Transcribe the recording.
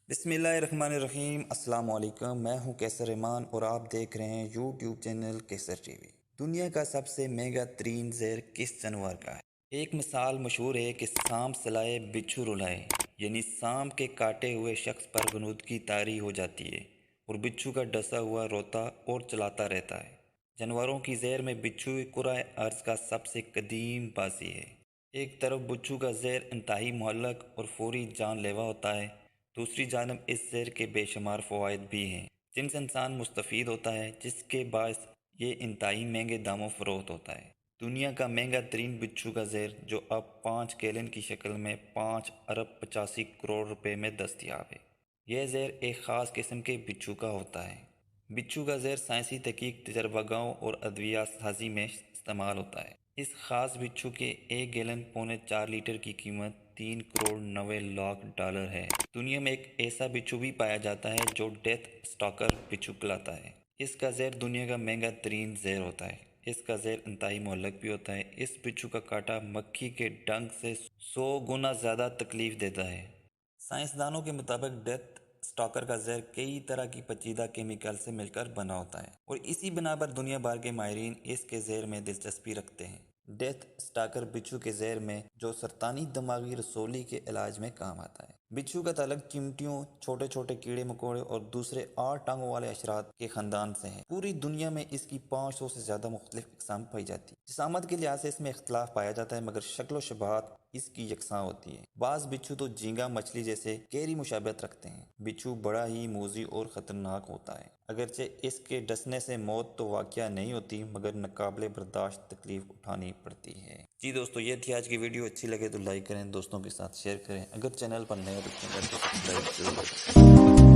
बिस्मिल्लाहिर्रहमानिर्रहीम। अस्सलाम वालेकुम। मैं हूं कैसर रहमान और आप देख रहे हैं यूट्यूब चैनल कैसर टीवी। दुनिया का सबसे महंगा तरीन ज़हर किस जानवर का है? एक मिसाल मशहूर है कि सांप सलाए बिच्छू रुलाए, यानी सांप के काटे हुए शख्स पर गनूदगी तारी हो जाती है और बिच्छू का डसा हुआ रोता और चलाता रहता है। जानवरों की जहर में बिच्छू कुराए अर्ज का सबसे कदीम बासी है। एक तरफ बिच्छू का जहर इंतहाई मुहल्लक और फौरी जानलेवा होता है, दूसरी जानब इस जहर के बेशुमार फ़वाइद भी हैं जिनसे इंसान मुस्तफ़ीद होता है, जिसके बायस ये इंतहाई महंगे दामों फ़रोख्त होता है। दुनिया का महंगा तरीन बिच्छू का जहर, जो अब 5 गैलन की शक्ल में 5 अरब 85 करोड़ रुपए में दस्तयाब है। यह जहर एक ख़ास किस्म के बिच्छू का होता है। बिच्छू का जहर साइंसी तहकीक, तजर्बागाहों और अद्विया साजी में इस्तेमाल होता है। इस ख़ास बिच्छू के 1 गैलन पौने 4 लीटर की कीमत 3 करोड़ 90 लाख डॉलर है। दुनिया में एक ऐसा बिच्छू भी पाया जाता है जो डेथ स्टॉकर बिच्छू कहलाता है। इसका जहर दुनिया का महंगा तरीन जहर होता है। इसका जहर इंतहाई मुहल्लक भी होता है। इस बिच्छू का काटा मक्खी के डंक से 100 गुना ज़्यादा तकलीफ देता है। साइंसदानों के मुताबिक डेथ स्टॉकर का जहर कई तरह की पेचीदा केमिकल से मिलकर बना होता है और इसी बिना पर दुनिया भर के माहिरीन इसके जहर में दिलचस्पी रखते हैं। डेथ स्टॉकर बिच्छू के जहर में जो सरतानी दिमागी रसौली के इलाज में काम आता है। बिच्छू का ताल्लुक चिमटियों, छोटे छोटे कीड़े मकोड़े और दूसरे 8 टांगों वाले अशरात के खानदान से है। पूरी दुनिया में इसकी 500 से ज़्यादा मुख्तलिफ इकसाम पाई जाती है। जिसामत के लिहाज से इसमें इख्तलाफ पाया जाता है, मगर शक्ल व शबाहत इसकी यकसां होती है। बाज़ बिच्छू तो झींगा मछली जैसे गहरी मुशाबहत रखते हैं। बिच्छू बड़ा ही मूजी और ख़तरनाक होता है। अगरचे इसके डसने से मौत तो वाक़या नहीं होती, मगर नाकाबिले बर्दाश्त तकलीफ उठानी पड़ती है। जी दोस्तों, ये थी आज की वीडियो। अच्छी लगे तो लाइक करें, दोस्तों के साथ शेयर करें। अगर चैनल पर नए हो तो चैनल को सब्सक्राइब जरूर करें।